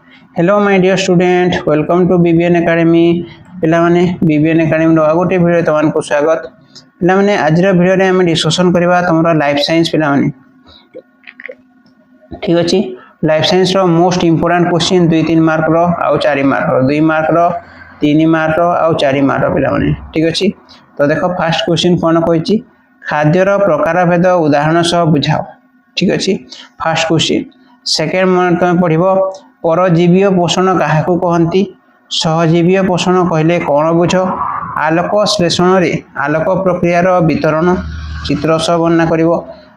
Hello my dear student welcome to BBN academy पिला माने BBN academy रो आगोटे वीडियो तमान को स्वागत पिला माने आज रो वीडियो रे हम डिस्कशन करबा तमरा लाइफ साइंस पिला माने ठीक अछि लाइफ साइंस रो मोस्ट इंपोर्टेंट क्वेश्चन 2-3 मार्क रो आ 4 मार्क रो 2 मार्क रो 3 मार्क रो आ 4 मार्क रो पिला माने ठीक अछि तो देखो फर्स्ट क्वेश्चन कोन कहछि खाद्य रो प्रकार भेद उदाहरण सह बुझाओ ठीक अछि फर्स्ट क्वेश्चन सेकंड मन तुम पढिबो परजीवीय पोषण काहाकू कहंती सहजीवीय पोषण कहले कोन बुझ आलोक श्लेषण रे आलोक प्रक्रिया रो वितरण चित्र सह वर्णना करिवो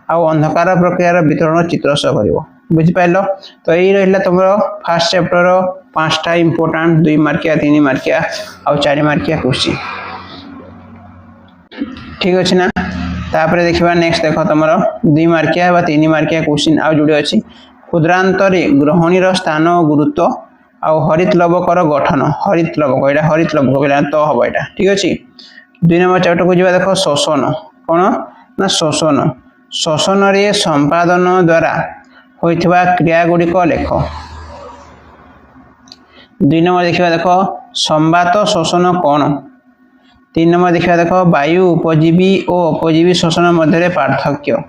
आ अंधकार प्रक्रिया रो वितरण चित्र सह करिवो बुझि पाइलो तो एई रहला तमरो फर्स्ट चैप्टर रो पांचटा इंपोर्टेंट 2 मार्किया 3 मार्किया आ 4 मार्किया क्वेश्चन ठीक अछि ना तापर देखिबा नेक्स्ट देखो तमरो 2 मार्किया बा 3 मार्किया क्वेश्चन आ जुडी अछि क्षुद्रांतरे ग्रहणीर स्थान और गुरुत्व आ हरित लवकर गठन हरित लवक एटा हरित लवक बोला तो हबो एटा ठीक अछि 2 नंबर चैप्टर को जिबा देखो शोषण कोन ना शोषण शोषण रे संपादन द्वारा होइथिबा क्रिया गुडी को लेख 2 नंबर देखिबा देखो संवात शोषण कोन 3 नंबर देखिबा देखो वायु उपजीवी और उपजीवी शोषण मध्य पार्थक्य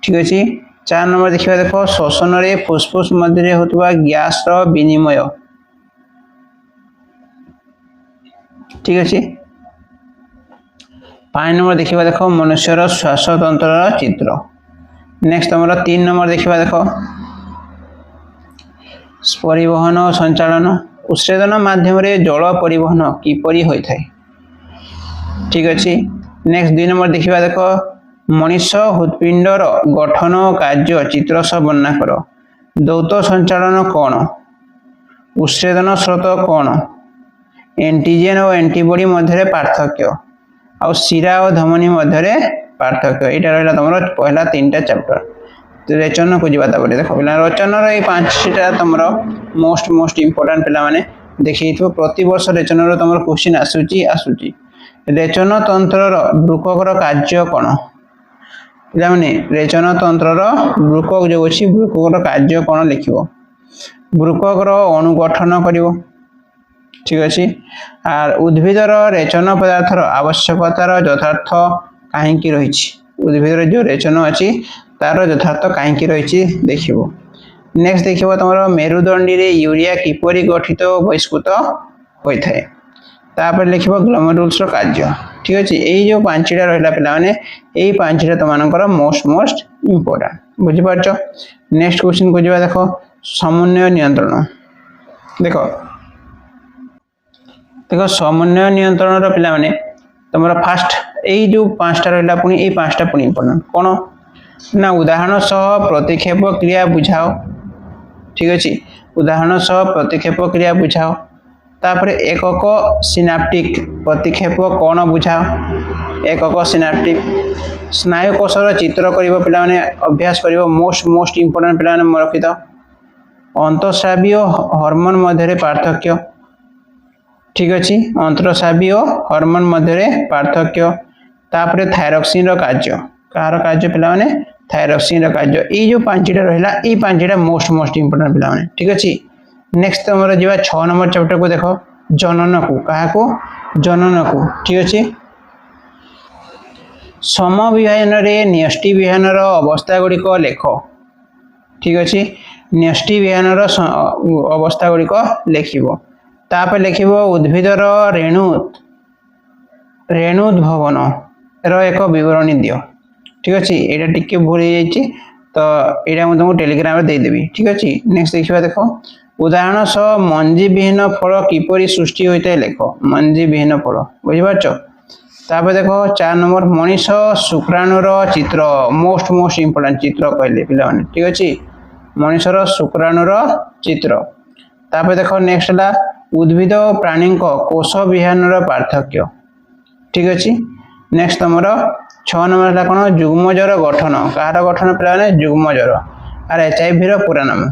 ठीक अछि 4 नंबर देखिबा देखो शोषण रे फुसफुस मध्य होतबा गैस रो विनिमय ठीक अछि 5 नंबर देखिबा देखो मनुष्य रो श्वास तंत्र रो चित्र नेक्स्ट हमर 3 नंबर देखिबा देखो परिवहन और संचालन उत्सेदन माध्यम रे जल परिवहन किपरि होय थाय ठीक अछि नेक्स्ट 2 नंबर देखिबा देखो मनुष्य हृदपिंडर गठन कार्य चित्र सह वर्णना करो दौत संचालन कोन उत्सेदन स्रोत कोन एंटीजन और एंटीबॉडी मध्य पार्थक्य और शिरा और धमनी मध्य पार्थक्य एटा रहला तमरो पहला 3टा चैप्टर तो रचना को जिबा ताबले देखो पिला रचना रे 5टा तमरो मोस्ट इंपोर्टेंट पिला माने देखिथो प्रति वर्ष रचना रो तमरो क्वेश्चन आसुची रेचन तंत्र रो वृकक रो कार्य कोन पिला माने रेचन तंत्र रो वृकक जो अछि वृकक रो कार्य कोन लिखिबो वृकक रो अणु गठन करिवो ठीक अछि आर उद्भिद रो रेचन पदार्थ रो आवश्यकता रो यथार्थ काहे की रहिछि उद्भिद रो जो रेचन अछि तार यथार्थ काहे की रहिछि देखिबो नेक्स्ट देखिबो तमरो मेरुदंडी रे यूरिया किपरि गठित बहिष्कृत होय थाए तापर लिखिबो ग्लोमेरुल्स रो कार्य ठीक अछि एई जो 5टा रहला पिला माने एई 5टा तमानकर मोस्ट इंपोर्टेंट बुझि पारछो नेक्स्ट क्वेश्चन को जिबा देखो समन्वय नियंत्रण देखो समन्वय नियंत्रण रो पिला माने तमरा फर्स्ट एई जो 5टा रहला पुनी एई 5टा पुनी इंपोर्टेंट कोन ना उदाहरण सह प्रतिक्षेप क्रिया बुझाओ ठीक अछि उदाहरण सह प्रतिक्षेप क्रिया बुझाओ तापर एकक सिनाप्टिक प्रतिक्षेप कोन बुझाओ एकक सिनाप्टिक स्नायु कोशर चित्र करिवो पिला माने अभ्यास करिवो मोस्ट इंपोर्टेंट पिला माने रखितो अंतःस्रावी हार्मोन मध्य पार्थक्य ठीक अछि अंतःस्रावी हार्मोन मध्य पार्थक्य तापर थायरॉक्सिन रो कार्य कार कार्य पिला माने थायरॉक्सिन रो कार्य ई जो 5टा रहला ई 5टा मोस्ट इंपोर्टेंट पिला माने ठीक अछि नेक्स्ट हमर जिबा 6 नंबर चैप्टर को देखो जनन को काहा को जनन को ठीक अछि समविभाजन रे न्यष्टि विहान रो अवस्था गुडी को लेखो ठीक अछि न्यष्टि विहान रो अवस्था गुडी को लेखिबो तापर लेखिबो उद्भिद रो रेणुद्भवन रो एक विवरणी दियो ठीक अछि एटा टिके भूल जाईची तो एटा हम तुमको टेलीग्राम रे दे देबी ठीक अछि नेक्स्ट देखिबा देखो उदाहरण सह मंजी विहीन फल किपरि सृष्टि होइते लेखो मंजी विहीन फल बुझि पाछो तापर देखो 4 नंबर मनीष शुक्राणुर चित्र मोस्ट इंपोर्टेंट चित्र कहले पिला माने ठीक अछि मनीष रो शुक्राणुर चित्र तापर देखो नेक्स्ट ला उद्भिद प्राणी को कोष विहानर पार्थक्य ठीक अछि नेक्स्ट हमरो 6 नंबर ला कोन जुग्मजर गठन कार गठन पिला माने जुग्मजर आर एचआईवी रो पूरा नाम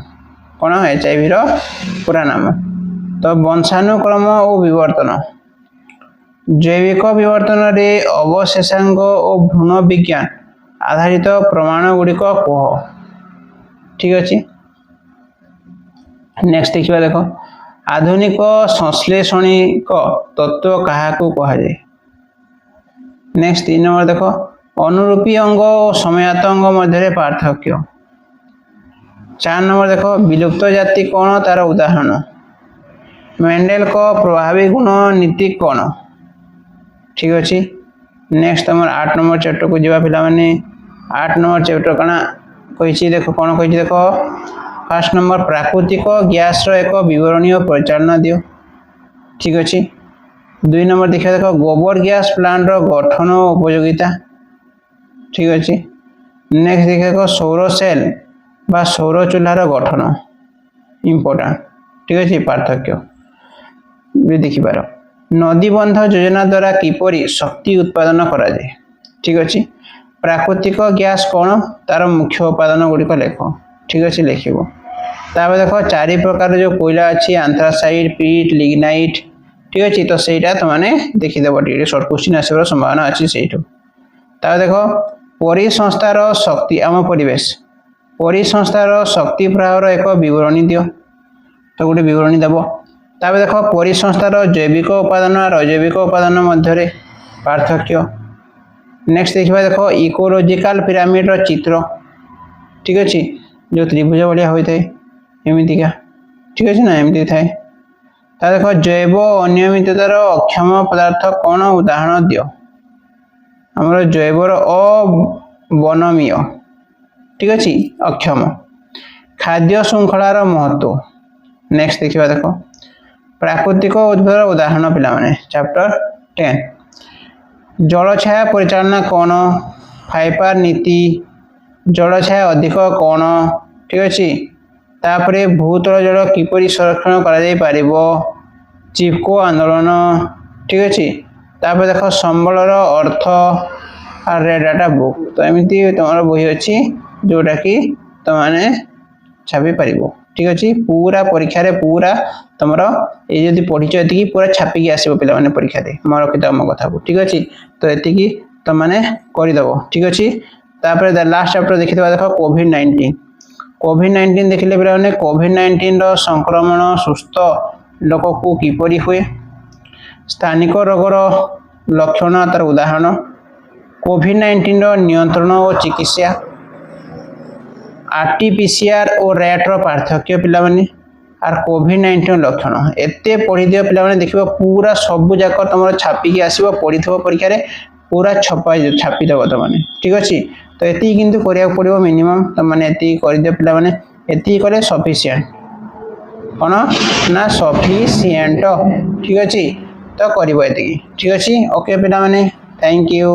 कोन एचआईवी रो पूरा नाम तो वंशानुक्रम और विवर्तन जैविक विवर्तन रे अवशेषांग और भ्रूण विज्ञान आधारित प्रमाण गुडी को कह ठीक अछि नेक्स्ट देखिए देख आधुनिक संश्लेषणिक तत्व क्या कहुए। नेक्स्ट 3 नंबर देख अनुरूपी अंग और समयात अंग मध्य पार्थक्य। 4 नंबर देख विलुप्त जाति कौन तार उदाहरण। मेंडेल को प्रभावी गुण नीति कौन। ठीक अच्छे। नेक्स्ट तुम 8 नंबर चैप्टर को जावा पिला माने 8 नंबर चैप्टर कना कहिछि देख कौन कहिछि देख फर्स्ट नंबर प्राकृतिक गैस रो एक विवरणीय परिचालन दियो। ठीक अच्छे। 2 नंबर देखिए देख गोबर गैस प्लांट रो गठन और उपयोगिता। ठीक अच्छे। नेक्स्ट देखिए देख सौर सेल बा सौर चूल्हार गठन इम्पोर्टेंट। ठीक अच्छे पार्थक्य देखिपार नदी बंध योजना द्वारा किपरि शक्ति उत्पादन करा जाए। ठीक अच्छे। प्राकृतिक गैस कौन तार मुख्य उपादान गुड़िक लेख। ठीक अच्छे लिखो। तापर देख 4 प्रकार जो कोयला अच्छी आंथ्रासाइट पीट लिग्नाइट। ठीक अच्छे। तो सहीटा तुमने देखीदेव टे सर्ट क्वेश्चन आसवर संभावना अच्छी से। देख परिसंस्थार शक्ति आम परिवेश परिसंस्थार शक्ति प्रवाहर एक विवरणी दियो। तो गोटे विवरणी देव। तापर देख परिसंस्थार जैविक उपादान और अजैविक उपादान मध्य पार्थक्य। नेक्स्ट देखा देख इकोलॉजिकल पिरामिड चित्र। ठीक अच्छे। जो त्रिभुज भाया होता है एमतीका। ठीक अच्छे ना एमती थाए। देख जैव अनियमिततार अक्षम पदार्थ कौन उदाहरण दियो। आमर जैवर अवनमीय। ठीक अच्छे अक्षम। खाद्य श्रृंखलार महत्व। नेक्स्ट देखा देख प्राकृतिक उद्भिद उदाहरण पिला माने चैप्टर 10। जलछाया परिचालना कौन फाइपर नीति जलछाया अधिक कौन। ठीक अच्छे। तापरे भूतल जल किपरि संरक्षण करा जाई पारिबो चिपको आंदोलन। ठीक अच्छे। तापर देख संबलर अर्थ और रेड डाटा बुक। तो एमती तुम बही अच्छी जोटा कि तुमने छापी पारिबो। ठीक अच्छे। पूरा परीक्षा रे पूरा तुम ये जब पढ़ी ये पूरा छापिकी आसो पे परीक्षा दे मन रखी मो कथा को। ठीक अच्छे। तो ये तुमने करदेव। ठीक अच्छे। तापर लास्ट चैप्टर देखी देख कोविड-19। कोविड-19 देखिले पे कोविड-19 संक्रमण सुस्थ लोक को किपरि हुए स्थानिक रोगर लक्षण तार उदाहरण कोविड-19 नियंत्रण और चिकित्सा आरटीपीसीआर और रैट रो पार्थक्य पिला माने आर कोविड-19 लक्षण एते पढ़ी दियो पिला माने देखिबो पूरा सब जाक तुम छापिकी आसीबो पढ़ीथबो परीक्षा रे पूरा छापी देबो तुमने। ठीक अच्छे। तो एति किंतु करिया पड़िबो मिनिमम तुमने एति कर दियो पिला माने एति कले सफिशिएंट कोन ना सफिशिएंट। ठीक अच्छे। तो करिबो एति। ठीक अच्छे। ओके पिला माने थैंक यू।